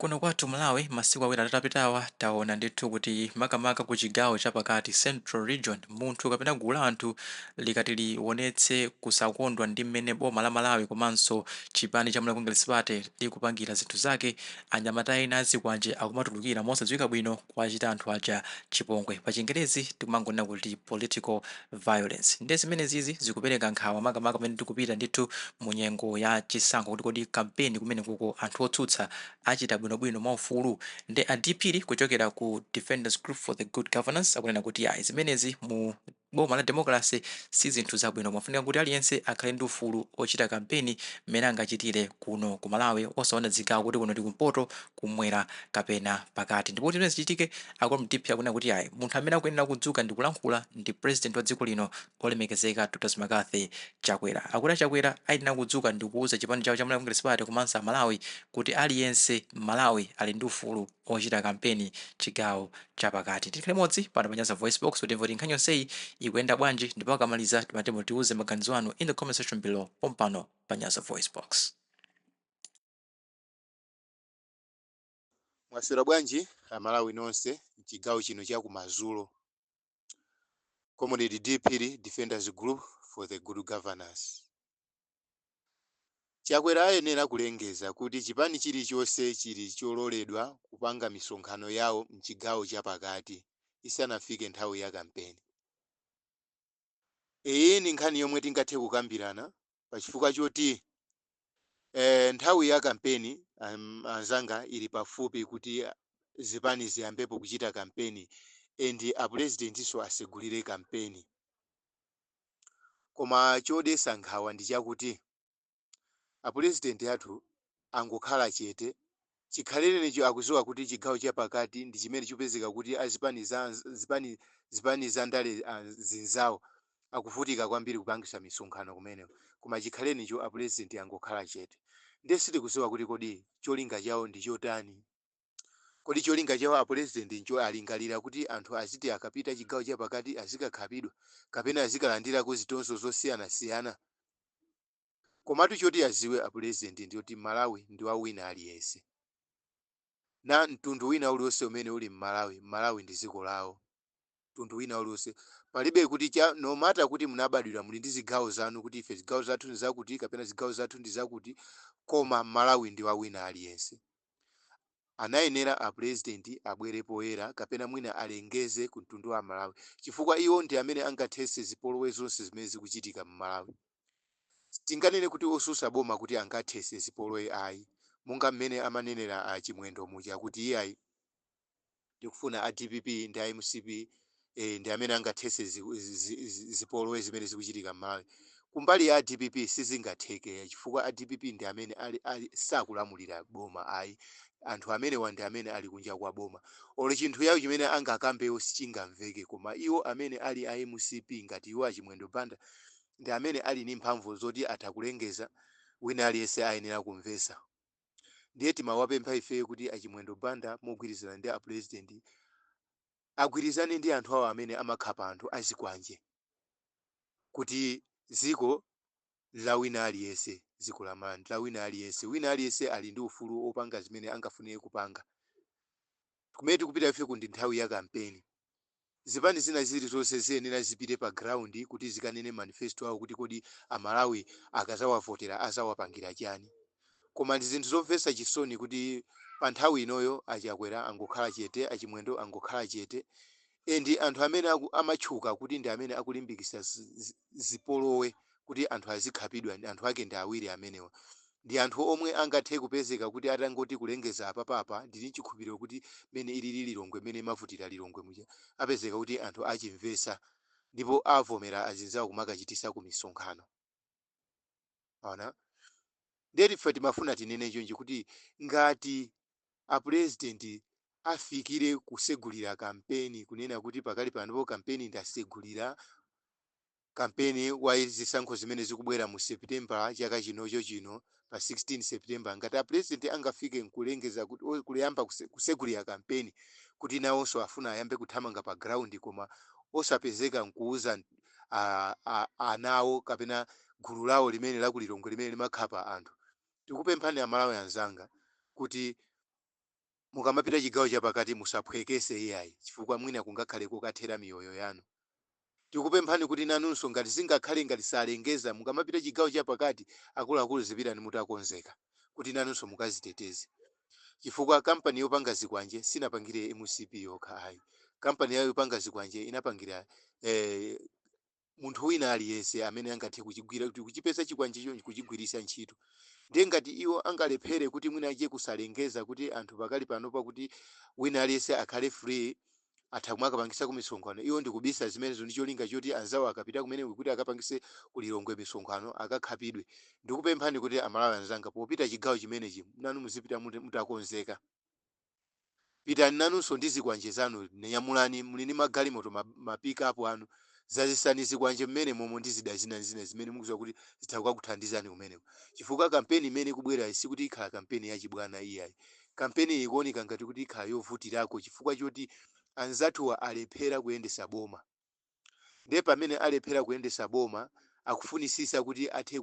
Kuno kwathu Malawi masiku awiri atapitawa taona ndithu kuti makamaka ku chigawo chapakati Central Region munthu kapena gulu la anthu likati liwonetse kusakondwa ndi mmene boma la Malawi komanso chipani cha Malawi Congress Party likupangira zinthu zake, anyamata ena azikwanje akumatulukira mosadziwika bwino kuwachita anthu aja chipongwe. Pa Chingerezi tikumangonena kuti political violence. Ndi zimenezizi zikupereka nkhawa makamaka pamene tikupita ndithu mu nyengo ya chisankho kuti kodi kampeni kumene kuko anthu otsutsa achita bwinobwino mwaufulu. Ndi adipiri kuchokera ku Defenders Group for the Good Governance akunena kuti ayi zimenezi mu boma la democracy si zinthu zabwino, mafunika kuti aliyense akhale ndi ufulu ochita kampeni mmene angachitire kuno ku Malawi osaona zigawo kuti kuno ndi kumpoto kumwera kapena pakati. Ndipo kuti zimene zichitike akulu mdipiri akunena kuti ayi munthu amene akuyenera kudzuka ndi kulankhula ndi president wa dziko lino olemekezeka Dr. McCarthy Chakwera. Akuti Chakwera ayenera kudzuka ndi kuwuza chipani chawo cha Malawi Congress Party komanso Malawi kuti aliyense Malawi ali ndi ufulu ochita kampeni chigawo chapakati. Tikhale modzi pano pa Nyanza Voice Box kuti nkhani yonseyi ikuyenda bwanji, ndipo akamaliza timatemo tiuze maganizo anu in the comment section below pompano pa Nyanza Voice Box. Mwaswera bwanji Malawi nonse chigawo chino cha kumadzulo. Comrade DPD Defenders Group for the Good Governance. Chakwera ayenera kulengeza kuti chipani chilichonse chili chololedwa kupanga misonkhano yawo mchigawo chapakati isanafike nthawi ya kampeni. Iyi ni nkhani yomwe tingathe kukambirana pachifukwa choti nthawi ya kampeni anzanga ili pafupi kuti zipani ziyambepo kuchita kampeni and a president so asegulire kampeni. Koma chodetsa nkhawa ndi chakuti a president athu angokhala chete, chikhalire akudziwa kuti chigawo chapakati ndi chimene chopezeka kuti zipani za ndale zinzawo akuvutika kwambiri kupangisa misonkhano kumeneko. Koma chikhalire a president angokhala chete. Ndesi tikudziwa kuti kodi cholinga chawo ndi chotani. Kodi cholinga chawo a president ncho alingalira kuti anthu aziti akapita chigawo chapakati azikakhapidwa kapena azikalandira kuzitonzo zosiyana-siyana. Komatu choti aziwe a president ndi kuti Malawi ndi wa wina aliyense. Na mtundu wina uliwonse umene uli Malawi, Malawi ndi dziko lawo. Mtundu wina uliwonse palibe kuti no matter kuti munabadwira muli ndi zigawo zanu kuti ife zigawo zathu ndi zakuti kapena zigawo zathu ndi zakuti, koma Malawi ndi wa wina aliyense. Anayenera a president abwere poyera kapena mwina alengeze ku mtundu wa Malawi chifukwa iwo ndi amene angathetse zipolowe zonse zimene zikuchitika mu Malawi. Tinganene kuti osusa boma kuti angathetse zipolowe ayi, monga mmene amanenera a chimwendo muja kuti iyayi tikufuna a DPP ndi a MCP ndi amene angathetse zipolowe zimene zikuchitika mu Malawi. Kumbali ya DPP sizingatheke chifukwa a DPP ndi amene ali sakulamulira boma ayi. Anthu amene ndi amene ali kunja kwa boma. Olo chinthu yawo chimene angakambewo sichingamveke, koma iwo amene ali a MCP ngati iwo achimwendo banda ndi amene ali ni mphamvu zoti atakulengeza wina aliyense ayenera kumvesa. Ndiye timawapempha ife kuti achimwendo banda mogwirizana ndi a president agwirizane ndi anthu awo amene amakhapa anthu azikwanje kuti ziko la wina aliyense, ziko la Malawi la wina aliyense. Wina aliyense ali ndi ufulu opanga zimene angafunire kupanga. Kumene tikupita ife kundi nthawi ya kampeni. Zipani zina zilizonse ziyenera zipite pa ground kuti zikanene manifesto awo kuti kodi Amalawi akazawavotera azawapangira chani. Koma ndi zinthu zomvetsa chisoni kuti pa nthawi inoyo Achakwera angokhala chete, achimwendo angokhala chete, and anthu amene amatchuka kuti ndi amene akulimbikitsa zipolowe kuti anthu azikhapidwa anthu ake ndi awiri amenewa. Ndi anthu omwe angathe kupezeka kuti atangoti kulengeza apapapa ndili chikhulupiriro kuti mene ili Lilongwe mene mavutira Lilongwe muja apezeka kuti anthu achimvesa ndipo avomera azinzawo kumakachitisa ku misonkhano. Ona ndiye ife timafuna tinene chonchi kuti ngati a president afikire kusegulira kampeni kunena kuti pakali panopo kampeni ndasegulira kampeni wa zisankho zimene zikubwera mu September chaka chino pa 16 September, ngati a president angafike nkulengeza kuti kuliyamba kusegulira kampeni kuti nawonso afuna ayambe kuthamanga pa ground koma osapezeka nkuuza anawo kapena gulu lawo limene la ku Lilongwe limene limakhapa anthu. Tikupemphani Amalawi anzanga kuti mukamapita chigawo chapakati musaphwekese iyayi chifukwa mwina kungakhale kokathera miyoyo yanu. Tikupemphani kuti nanunso ngati zingakhale ngati salengeza mukamapita chigawo chapakati akuluakulu zipitani mutakonzeka kuti nanunso mukaziteteze, chifukwa kampani yopanga zikwanje sinapangire MCP yokha ayi. Kampani yayo yopanga zikwanje inapangira munthu wina aliyense amene angathe kuchigwira kuti kuchipeza chikwanjecho kuchigwirisa ntchito. Ndiye ngati iwo angalephere kuti mwina ache kusalengeza kuti anthu pakali panopa kuti wina aliyense akhale free athamwe akapangisa ku misonkhano, iwo ndikubisa zimenezo ndi cholinga choti anzawo akapita kumene kuti akapangise kulilongwe misonkhano akakhapidwe. Ndikupemphani kuti amalawi anzanga popita chigawo chimenechi nanu muzipita mutakonzeka. Pitani nanunso ndi zikwanje zanu, nyamulani muli ndi magalimoto mapikapu anu, zazisani zikwanje mmene momwe ndi zida zina zimene mukudziwa kuti zitha kuthandizani kumeneko, chifukwa kampeni imene ikubwera sikuti ikhala kampeni yachibwana iyayi. Kampeni ikuoneka ngati kuti ikhala yovutirako chifukwa choti anzathuwa alephera kuyendesa boma. Ndiye pamene alephera kuyendesa boma akufunisisa kuti athe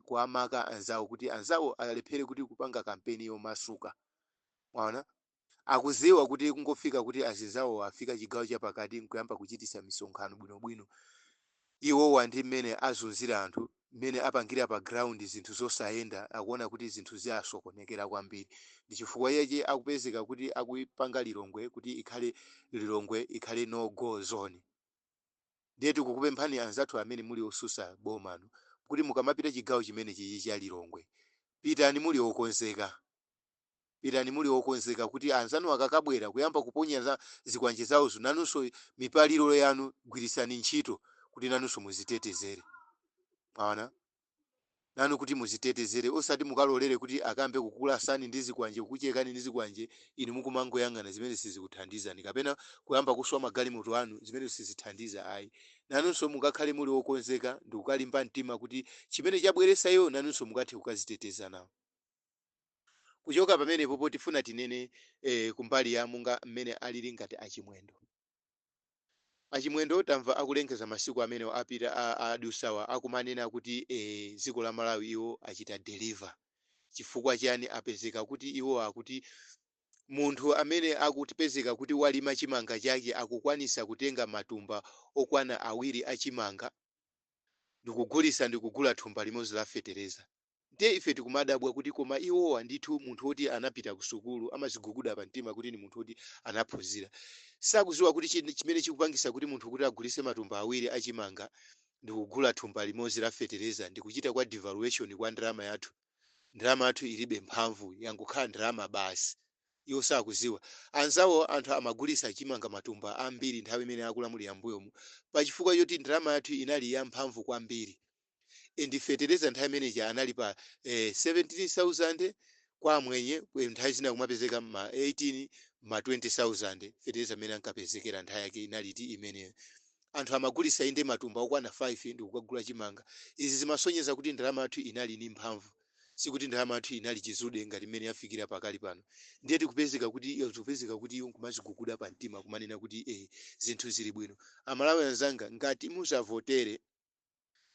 kuwamaka anzawo kuti anzawo alephere kuti kupanga kampeni yomasuka. Mwaona? Akuziwa kuti kungofika kuti azinzawo afika chigawo chapakati nkuyamba kuchitisa misonkhano bwinobwino. Iwowa ndi mmene azunzira anthu, mmene apangira pa ground zinthu zosayenda, akuona kuti zinthu ziyasokonekera kwambiri. Ndi chifukwa yeche akupezeka kuti akupanga lilongwe kuti ikhale lilongwe ikhale no go zone. Ndiye tikukupemphani anzathu amene muli osusa bomano kuti mukamapita chigawo chimene chichi cha lilongwe, pitani muli okonzeka. Pitani muli okonzeka kuti anzanu akakabwera kuyamba kuponya zikwanje zawo nanunso mipaliro yanu gwirisani ntchito kuti nanunso muzitetezere. Mwaona? Nanu kuti muzitetezere osati mukalolere kuti akambe kukulasani ndi zikwanje kukuchekani ndi zikwanje inu mukumangoyang'ana zimene sizikuthandizani kapena kuyamba kuswa magalimoto anu zimene sizithandiza ayi. Nanunso mukakhale muli okonzeka ndi kukalimba mtima kuti chimene chabweresa iyo nanunso mukathe kukaziteteza nawo. Kuchoka pamenepo potifuna tinene kumbali ya munga mmene alili ngati achimwendo. Achimwendo tamva akulengeza masiku amene apita adusawa akumanena kuti dziko la Malawi iwo achita deliver. Chifukwa chani apezeka kuti iwo akuti munthu amene akutipezeka kuti walima chimanga chake akukwanisa kutenga matumba okwana awiri achimanga ndikugulisa ndikugula thumba limodzi la fetereza. Ndiye ife tikumadabwa kuti koma iwowa ndithu munthu woti anapita ku sukulu amaziguguda pa mtima kuti ni munthu woti anaphunzira. Sakuziwa kuti chimene chikupangisa kuti munthu kuti agulise matumba awiri achimanga ndikugula thumba limodzi la fetereza ndikuchita kwa devaluation kwa ndalama yathu. Ndalama yathu ilibe mphamvu yangokhala ndalama basi. Iwo sakuziwa. Anzawo anthu amagulisa achimanga matumba ambiri nthawi imene akulamulira mbuyomu pachifukwa choti ndalama yathu inali ya mphamvu kwambiri. Ndi fetereza nthawi imeneyi anali pa 17,000 kwa mwenye nthawi zina kumapezeka ma 18 ma 20,000 fetereza imene ankapezekera nthawi yake inaliti imeneyo. Anthu amagulisa inde matumba okwana 5 ndi kukagula chimanga. Izi zimasonyeza kuti ndalama yathu inali ni mphamvu, sikuti ndalama yathu inali chizude ngati imene yafikira pakali pano. Ndiye tikupezeka kuti nkumaziguguda pa mtima kumanena kuti zinthu zili bwino. Amalawi anzanga ngati musavotere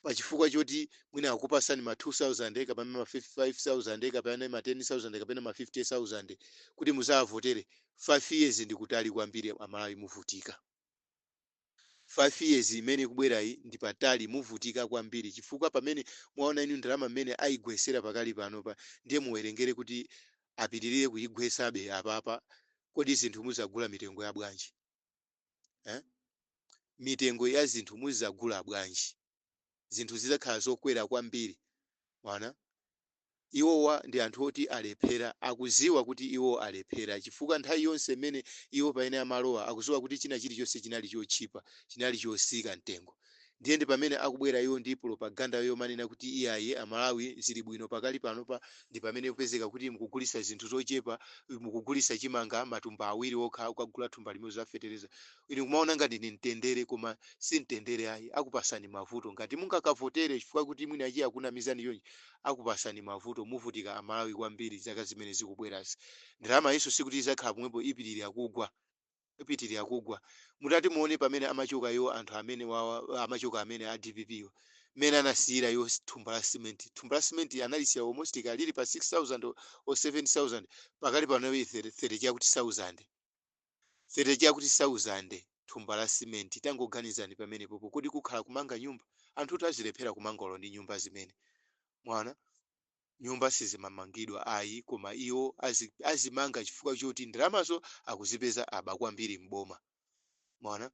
pachifukwa choti mwina akupasani ma 2,000 kapena ma 5,000 kapena ma 10,000 kapena ma 50,000 kuti muzavotere 5 years ndikutali kwambiri Amalawi muvutika. 5 years imene kubwerayi ndi patali muvutika kwambiri chifukwa pamene mwaona inu ndalama mmene ayigwesera pakali pano pa ndiye muwerengere kuti apitirire kuyigwesabe apapa kodi zinthu muzagula mitengo ya bwanji? Mitengo ya zinthu muzagula bwanji? Zinthu zizakhala zokwera kwambiri. Mwana iwowa ndi anthu oti alephera, akuziwa kuti iwo alephera chifukwa nthawi yonse imene iwo paene amalowa akuziwa kuti china chilichonse chinali chochipa, chinali chosika mtengo. Ndiye ndi pamene akubwera iwo ndi propaganda yomanena kuti iyayi Amalawi zili bwino pakali pano pa ndi pamene kupezeka kuti mukugulisa zinthu zochepa, mukugulisa chimanga matumba awiri okha ukagula thumba limodzi la fetereza. Ine kumaona ngati ni mtendere koma si mtendere ayi, akupasani mavuto ngati mungakavotere chifukwa kuti mwina achiye akuna mizani yonyi akupasani mavuto muvutika Amalawi kwambiri zaka zimene zikubwerazi. Ndalama iso sikuti izakhala pomwepo ipitirira kugwa. Mutati muone pamene amachoka iwo anthu amene amachoka amene a DPP mene anasiyira yo thumba la cement analisiya almost kalili pa 6,000 or 7,000 pakali pano 30 chakuti 1,000 30 chakuti 1,000 thumba la cement. Tangoganizani pamenepo kuti kukhala kumanga nyumba anthu kuti azilephera kumangolo ndi nyumba zimene mwana nyumba sizimamangidwa ayi koma iwo azimanga chifukwa choti ndalamazo akuzipeza aba kwambiri mboma mwana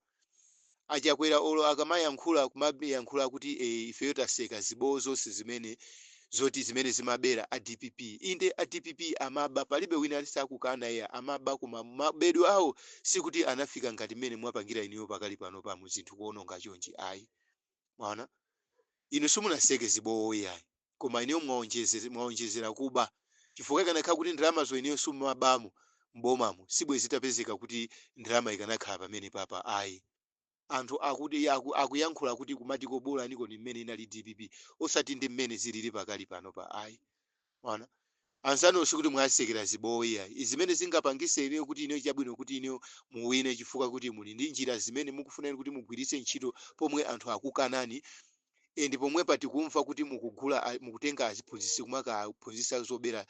achakwera olo akamayankhula kumayankhula kuti ifeyo taseka zibowo zonse zimene zimabera a DPP inde a DPP amaba palibe wina alisakukana iye amaba koma mabedwe awo sikuti anafika ngati mmene mwapangira iniyo pakali pano pa muzinthu kuononga chonchi ayi mwana inu simunaseke zibowo yayi koma iniyo mwaonjezera kuba chifukwa ikanakhala kuti ndalama zo iniyo simumabamo mbomamo sibwe zitapezeka kuti ndalama ikanakhala pamene papa ayi anthu akuti akuyankhula kuti kumati kobola niko ndi mmene inali DPP osati ndi mmene zilili pakali pano pa ayi mwana ansano sikuti mwasekera zibowo yayi zimene zingapangise iniyo kuti iniyo chabwino kuti iniyo muwine chifukwa kuti muli ndi njira zimene mukufuna kuti mugwiritse ntchito pomwe anthu akukanani ndi pomwe pati kumva kuti mukutenga aziphunzitsi kumaka aphunzitsa zobera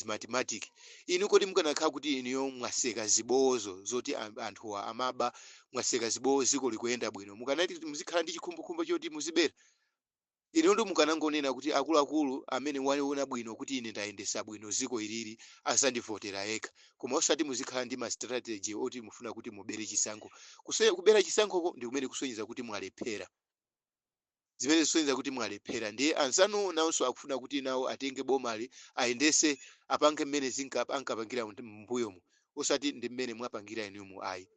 mathematics inu kodi mukanakhala kuti iniyo mwaseka zibowozo zoti anthuwa amaba mwaseka zibowo ziko likuyenda bwino mukanati muzikhala ndi chikhumbokhumbo choti muzibera inu ndo mukanangonena kuti akuluakulu amene waliona bwino kuti ine ndayendesa bwino ziko ilili asandivotera eka koma osati muzikhala ndi ma strategy oti mufuna kuti mubere chisankho kubera chisankhoko ndi kumene kusonyeza kuti mwalephera zimene zisonyeza kuti mwalephera ndiye anzanu nawonso akufuna kuti nawo atenge bomali ayendese apange mmene ankapangira mbuyomu osati ndi mmene mwapangira inumu ayi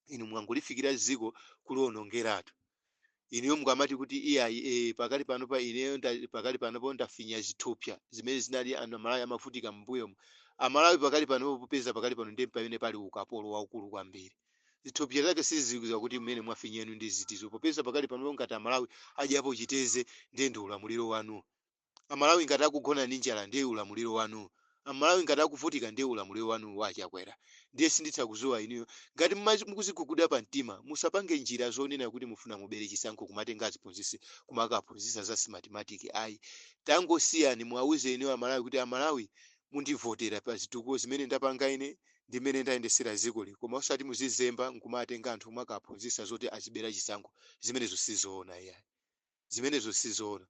inu mwangulifikira ziko kulionongeratu iniyo mukamati kuti iyayi pakali pano pa ineyo pakali panopo ndafinya zithupya zimene zinali anthu amalawi amafutika mbuyomu amalawi pakali panopo popeza pakali pano ndi pamene pali ukapolo waukulu kwambiri zithupya zake sizikuza kuti mmene mwafinyenu ndi zitizo popeza pakali pano ngati amalawi ajapo chiteze ndiye ndi ulamuliro wanu amalawi ngati akugona ndi njala ndiye ulamuliro wanu amalawi ngati akuvutika ndiye ulamuliro wanu wachakwera ndiye sinditha kuzuwa iniyo ngati mukuziguguda pa mtima musapange njira zonena kuti mufuna mubere chisankho kumatenga aziphunzitsi kumakaphunzitsa za mathematics ayi tangosiyani mwauze iniyo amalawi kuti amalawi mundivotera pa zitukuko zimene ndapanga ine ndi mmene ndayendesera ziko li koma osati muzizemba nkumatenga anthu kumakaphunzitsa zoti azibera chisankho zimenezo sizoona iyayi zimenezo sizoona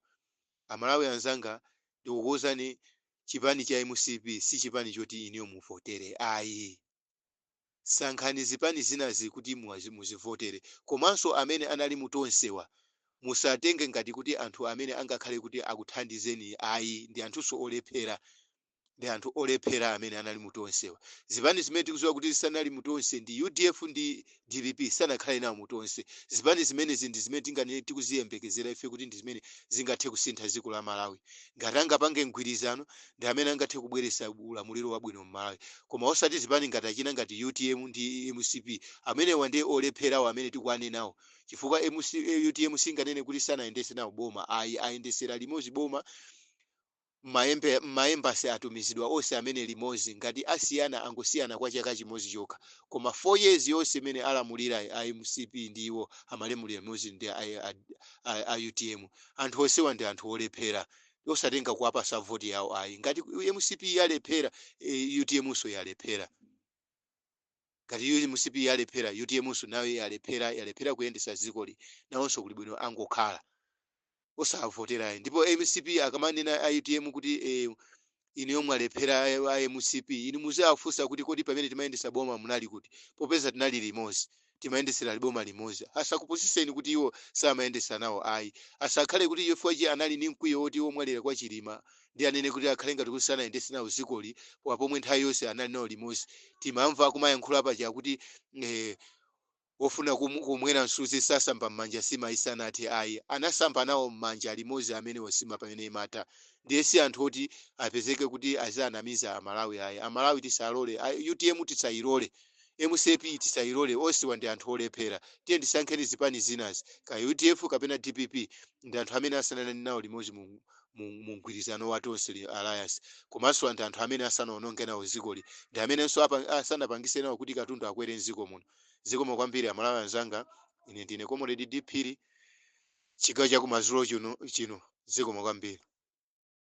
amalawi anzanga ndikukuwuzani chipani cha MCP si chipani choti iniyo muvotere ayi sankhani zipani zinazi kuti muzivotere komanso amene anali mutonsewa musatenge ngati kuti anthu amene angakhale kuti akuthandizeni ayi ndi anthunso olephera ndi anthu olephera amene anali mutonsewa zipani zimene tikuziwa kuti sanali mutonse ndi UDF ndi DPP sanakhale nawo mutonse zipani zimene ndi zimene tingane tikuziyembekezera ife kuti ndi zimene zingathe kusintha dziko la Malawi ngati angapange mgwirizano ndi amene angathe kubweretsa ulamuliro wabwino m'Malawi koma osati zipani ngati achina ngati UTM ndi MCP amenewa ndiye olepherawo amene tikwane nawo chifukwa UTM singanene kuti sanayendese nawo boma ayi ayendesera limodzi boma maembasi atumizidwa onse amene limodzi ngati asiyana angosiyana kwa chaka chimodzi chokha koma 4 years yonse imene alamulira a MCP ndiwo amalemulira limodzi ndi a UTM anthu onsewa ndi anthu olephera osatenga kuwapasa voti yawo ayi ngati MCP yalephera UTM so yalephera ngati MCP yalephera UTM so nawe yalephera kuyendesa zikoli nawonso kuli bwino angokhala osavotera ndipo MCP akamanena a UTM kuti iniyo mwalephera a MCP ini muzafunsa kuti kodi pamene timayendesa boma munali kuti popeza tinali limodzi timayendesera boma limodzi asakupusiseni kuti iwo samayendesa nawo ayi asakhale kuti iye anali ndi mkwiyo woti iwo mwalera kwa chilima ndi anene kuti akhale ngati kuti sanayendese nawo zikoli pomwe nthawi yonse anali nawo limodzi timamva kumayankhula paja kuti ofuna kumwera msuzi sasamba m'manja sima isanati ayi anasamba nawo m'manja limodzi amene wasima pamene imata ndiye si anthu oti apezeke kuti azanamiza amalawi ayi amalawi tisalole UTM tisayilole MCP tisayilole onse ndi anthu olephera tiye ndisankheni zipani zinazi ka UDF kapena DPP ndi anthu amene asananani nawo limodzi mu mgwirizano wa tonse alliance komanso anthu amene asanaononge nawo zikoli ndi amenenso asanapangise nawo kuti katundu akwere mziko muno zikomo kwambiri amalawi anzanga ine ndine Comrade Diphiri chigawo chakumadzulo chino zikomo kwambiri.